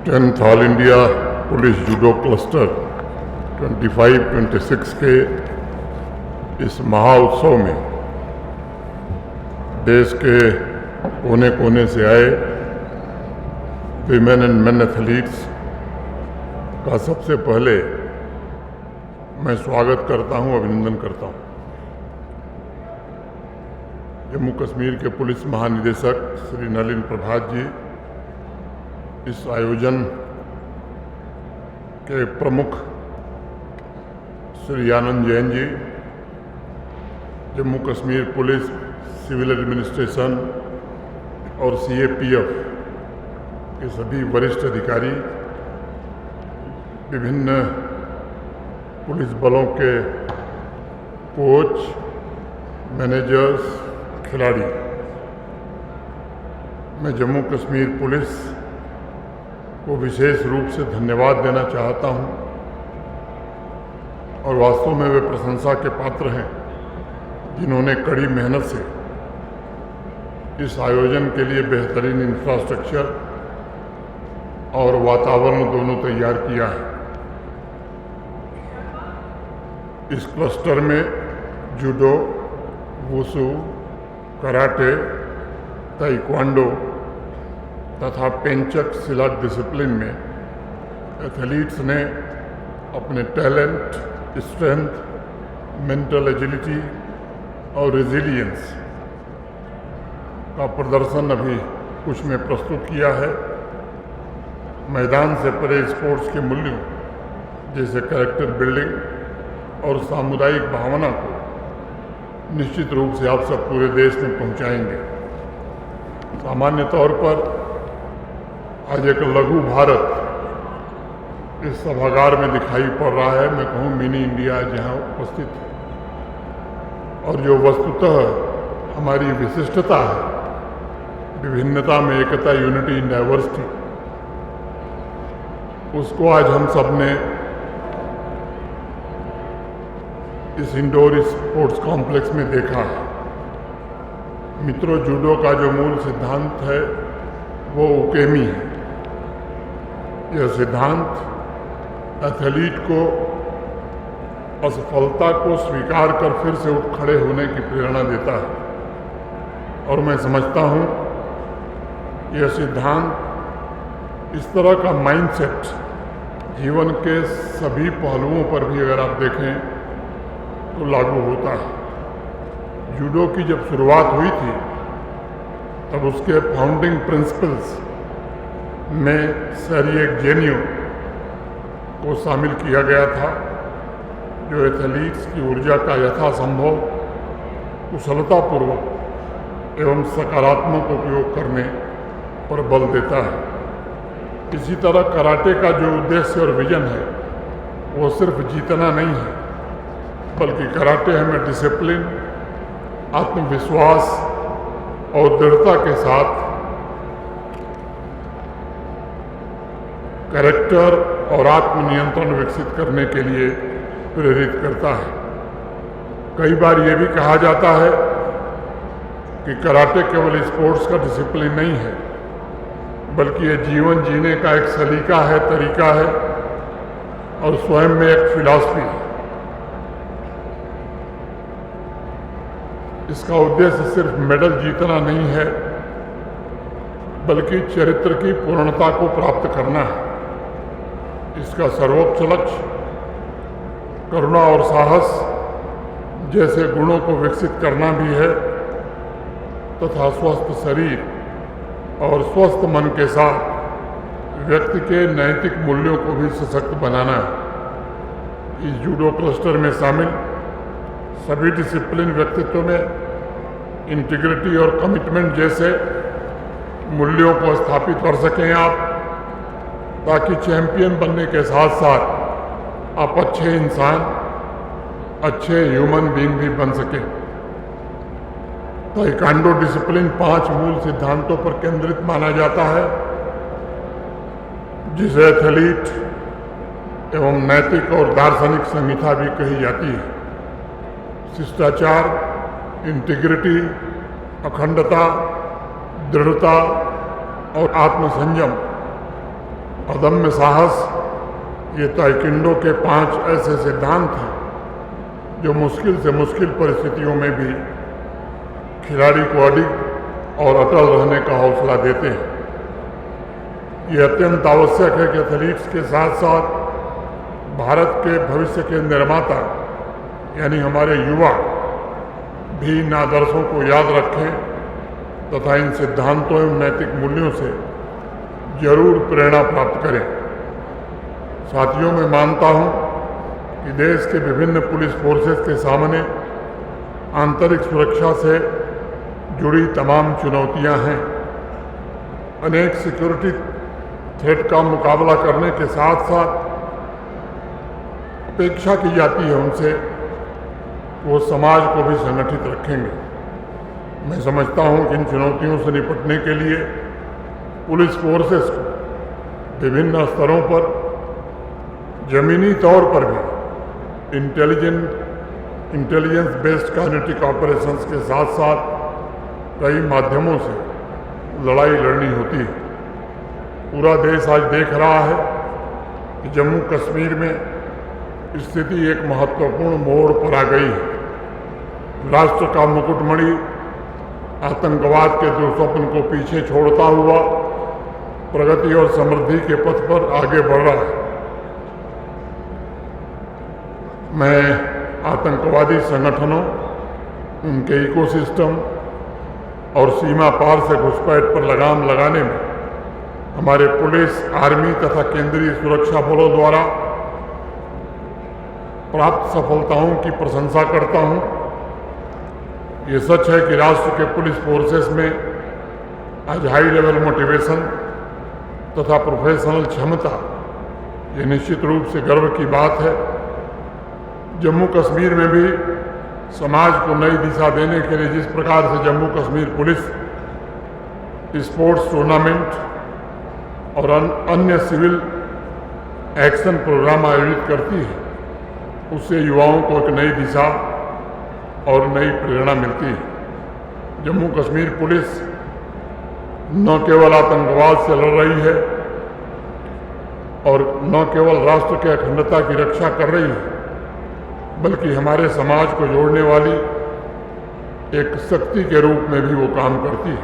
10th all India police judo cluster 25-26 के इस महाउत्सव में देश के कोने कोने से आए विमेन एंड मेन एथलीट्स का सबसे पहले मैं स्वागत करता हूं, अभिनंदन करता हूं। जम्मू कश्मीर के पुलिस महानिदेशक श्री नलिन प्रभात जी, इस आयोजन के प्रमुख Shri Anand Jain ji, Jammu Kashmir police civil administration और CAPF के सभी वरिष्ठ अधिकारी, विभिन्न पुलिस बलों के कोच, मैनेजर्स, खिलाड़ी, मैं जम्मू कश्मीर पुलिस को विशेष रूप से धन्यवाद देना चाहता हूं और वास्तव में वे प्रशंसा के पात्र हैं जिन्होंने कड़ी मेहनत से इस आयोजन के लिए बेहतरीन इंफ्रास्ट्रक्चर और वातावरण दोनों तैयार किया है। इस क्लस्टर में जूडो, वुशु, कराटे, ताइक्वांडो तथा पेंचक सिलाट डिसिप्लिन में एथलीट्स ने अपने टैलेंट, स्ट्रेंथ, मेंटल एजिलिटी और रेजिलियंस का प्रदर्शन अभी कुछ में प्रस्तुत किया है। मैदान से परे स्पोर्ट्स के मूल्यों जैसे कैरेक्टर बिल्डिंग और सामुदायिक भावना को निश्चित रूप से आप सब पूरे देश में पहुंचाएंगे। सामान्य तौर पर आज एक लघु भारत इस सभागार में दिखाई पड़ रहा है, मैं कहूँ मिनी इंडिया जहाँ उपस्थित है, और जो वस्तुतः हमारी विशिष्टता है, विभिन्नता में एकता, यूनिटी इन डाइवर्सिटी, उसको आज हम सब ने इस इंडोर स्पोर्ट्स कॉम्प्लेक्स में देखा है। मित्रों, जूडो का जो मूल सिद्धांत है वो उकेमी है। यह सिद्धांत एथलीट को असफलता को स्वीकार कर फिर से उठ खड़े होने की प्रेरणा देता है और मैं समझता हूँ यह सिद्धांत, इस तरह का माइंडसेट जीवन के सभी पहलुओं पर भी अगर आप देखें तो लागू होता है। जूडो की जब शुरुआत हुई थी तब उसके फाउंडिंग प्रिंसिपल्स में सैरिएक जेनियो को शामिल किया गया था, जो एथलीट्स की ऊर्जा का यथासंभव कुशलतापूर्वक एवं सकारात्मक उपयोग करने पर बल देता है। इसी तरह कराटे का जो उद्देश्य और विजन है वो सिर्फ जीतना नहीं है, बल्कि कराटे हमें डिसिप्लिन, आत्मविश्वास और दृढ़ता के साथ कैरेक्टर और आत्मनियंत्रण विकसित करने के लिए प्रेरित करता है। कई बार ये भी कहा जाता है कि कराटे केवल स्पोर्ट्स का डिसिप्लिन नहीं है, बल्कि ये जीवन जीने का एक सलीका है, तरीका है और स्वयं में एक फिलॉसफी है। इसका उद्देश्य सिर्फ मेडल जीतना नहीं है, बल्कि चरित्र की पूर्णता को प्राप्त करना है। इसका सर्वोच्च लक्ष्य करुणा और साहस जैसे गुणों को विकसित करना भी है तथा स्वस्थ शरीर और स्वस्थ मन के साथ व्यक्ति के नैतिक मूल्यों को भी सशक्त बनाना है। इस जूडो क्लस्टर में शामिल सभी डिसिप्लिन व्यक्तित्व में इंटीग्रिटी और कमिटमेंट जैसे मूल्यों को स्थापित कर सकें आप, ताकि चैंपियन बनने के साथ साथ आप अच्छे इंसान, अच्छे ह्यूमन बीइंग भी बन सकें। ताइक्वांडो डिसिप्लिन 5 मूल सिद्धांतों पर केंद्रित माना जाता है, जिसे एथलीट एवं नैतिक और दार्शनिक संहिता भी कही जाती है। शिष्टाचार, इंटीग्रिटी, अखंडता, दृढ़ता और आत्मसंयम अदम्य साहस, ये ताइक्वांडो के 5 ऐसे सिद्धांत हैं जो मुश्किल से मुश्किल परिस्थितियों में भी खिलाड़ी को अडिग और अटल रहने का हौसला देते हैं। ये अत्यंत आवश्यक है कि एथलीट्स के साथ साथ भारत के भविष्य के निर्माता यानी हमारे युवा भी इन आदर्शों को याद रखें तथा इन सिद्धांतों एवं नैतिक मूल्यों से जरूर प्रेरणा प्राप्त करें। साथियों, मैं मानता हूं कि देश के विभिन्न पुलिस फोर्सेस के सामने आंतरिक सुरक्षा से जुड़ी तमाम चुनौतियां हैं। अनेक सिक्योरिटी थ्रेट का मुकाबला करने के साथ साथ अपेक्षा की जाती है उनसे वो समाज को भी संगठित रखेंगे। मैं समझता हूं कि इन चुनौतियों से निपटने के लिए पुलिस फोर्सेस को विभिन्न स्तरों पर जमीनी तौर पर भी इंटेलिजेंस बेस्ड काइनेटिक ऑपरेशंस के साथ साथ कई माध्यमों से लड़ाई लड़नी होती है। पूरा देश आज देख रहा है कि जम्मू कश्मीर में स्थिति एक महत्वपूर्ण मोड़ पर आ गई है। राष्ट्र का मुकुटमणि आतंकवाद के दुस्वप्न को पीछे छोड़ता हुआ प्रगति और समृद्धि के पथ पर आगे बढ़ रहा है। मैं आतंकवादी संगठनों, उनके इकोसिस्टम और सीमा पार से घुसपैठ पर लगाम लगाने में हमारे पुलिस, आर्मी तथा केंद्रीय सुरक्षा बलों द्वारा प्राप्त सफलताओं की प्रशंसा करता हूं। ये सच है कि राष्ट्र के पुलिस फोर्सेस में आज हाई लेवल मोटिवेशन तथा प्रोफेशनल क्षमता, ये निश्चित रूप से गर्व की बात है। जम्मू कश्मीर में भी समाज को नई दिशा देने के लिए जिस प्रकार से Jammu Kashmir police sports tournament और अन्य सिविल एक्शन प्रोग्राम आयोजित करती है, उससे युवाओं को एक नई दिशा और नई प्रेरणा मिलती है। जम्मू कश्मीर पुलिस न केवल आतंकवाद से लड़ रही है और न केवल राष्ट्र की अखंडता की रक्षा कर रही है, बल्कि हमारे समाज को जोड़ने वाली एक शक्ति के रूप में भी वो काम करती है।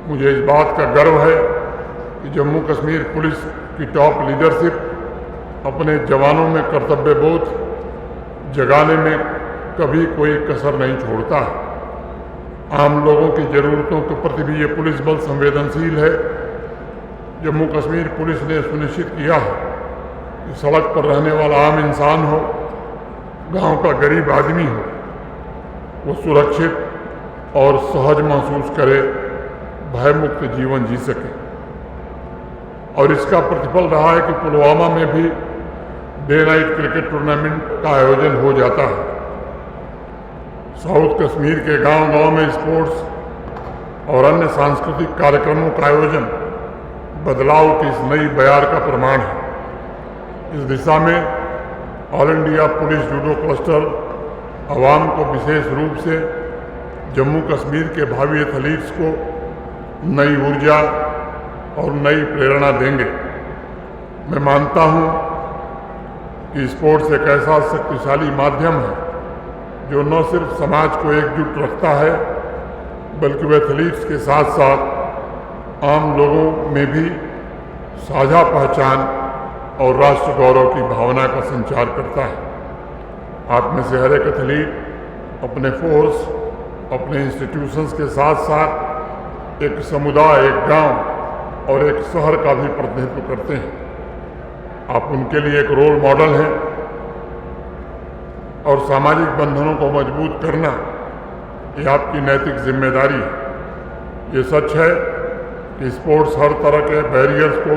मुझे इस बात का गर्व है कि जम्मू कश्मीर पुलिस की टॉप लीडरशिप अपने जवानों में कर्तव्य बोध जगाने में कभी कोई कसर नहीं छोड़ता है। आम लोगों की ज़रूरतों के प्रति भी ये पुलिस बल संवेदनशील है। जम्मू कश्मीर पुलिस ने सुनिश्चित किया है कि सड़क पर रहने वाला आम इंसान हो, गांव का गरीब आदमी हो, वो सुरक्षित और सहज महसूस करे, भयमुक्त जीवन जी सके। और इसका प्रतिफल रहा है कि पुलवामा में भी डे नाइट क्रिकेट टूर्नामेंट का आयोजन हो जाता है। साउथ कश्मीर के गांव-गांव में स्पोर्ट्स और अन्य सांस्कृतिक कार्यक्रमों का आयोजन बदलाव की इस नई बयार का प्रमाण है। इस दिशा में all India police judo cluster आवाम को विशेष रूप से जम्मू कश्मीर के भावी एथलीट्स को नई ऊर्जा और नई प्रेरणा देंगे। मैं मानता हूं कि स्पोर्ट्स एक ऐसा शक्तिशाली माध्यम है जो न सिर्फ समाज को एकजुट रखता है, बल्कि वह एथलीट्स के साथ साथ आम लोगों में भी साझा पहचान और राष्ट्र गौरव की भावना का संचार करता है। आप में से हर एक एथलीट अपने फोर्स, अपने इंस्टीट्यूशंस के साथ साथ एक समुदाय, एक गांव और एक शहर का भी प्रतिनिधित्व करते हैं। आप उनके लिए एक रोल मॉडल हैं और सामाजिक बंधनों को मजबूत करना ये आपकी नैतिक जिम्मेदारी है। ये सच है कि स्पोर्ट्स हर तरह के बैरियर्स को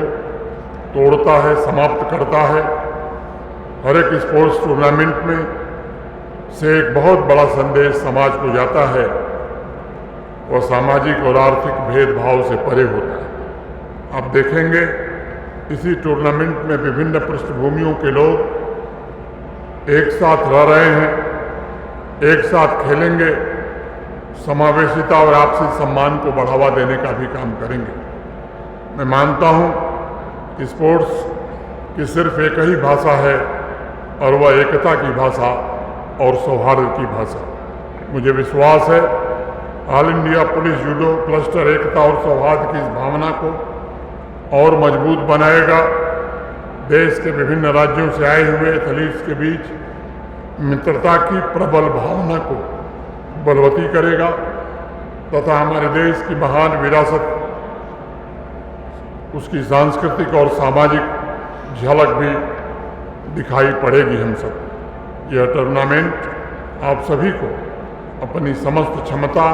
तोड़ता है, समाप्त करता है। हर एक स्पोर्ट्स टूर्नामेंट में से एक बहुत बड़ा संदेश समाज को जाता है, वह सामाजिक और आर्थिक भेदभाव से परे होता है। आप देखेंगे इसी टूर्नामेंट में विभिन्न पृष्ठभूमियों के लोग एक साथ रह रहे हैं, एक साथ खेलेंगे, समावेशिता और आपसी सम्मान को बढ़ावा देने का भी काम करेंगे। मैं मानता हूं कि स्पोर्ट्स की सिर्फ एक ही भाषा है और वह एकता की भाषा और सौहार्द की भाषा। मुझे विश्वास है all India police judo cluster एकता और सौहार्द की इस भावना को और मजबूत बनाएगा, देश के विभिन्न राज्यों से आए हुए एथलीट्स के बीच मित्रता की प्रबल भावना को बलवती करेगा तथा हमारे देश की महान विरासत, उसकी सांस्कृतिक और सामाजिक झलक भी दिखाई पड़ेगी हम सब। यह टूर्नामेंट आप सभी को अपनी समस्त क्षमता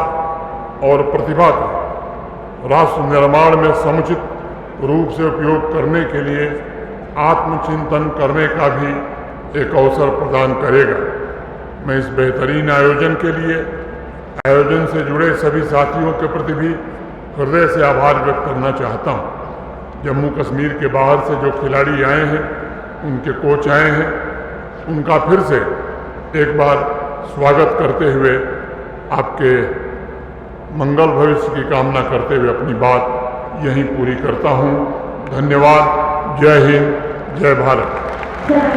और प्रतिभा को राष्ट्र निर्माण में समुचित रूप से उपयोग करने के लिए आत्मचिंतन करने का भी एक अवसर प्रदान करेगा। मैं इस बेहतरीन आयोजन के लिए आयोजन से जुड़े सभी साथियों के प्रति भी हृदय से आभार व्यक्त करना चाहता हूँ। जम्मू कश्मीर के बाहर से जो खिलाड़ी आए हैं, उनके कोच आए हैं, उनका फिर से एक बार स्वागत करते हुए आपके मंगल भविष्य की कामना करते हुए अपनी बात यहीं पूरी करता हूँ। धन्यवाद। जय हिंद, जय भारत।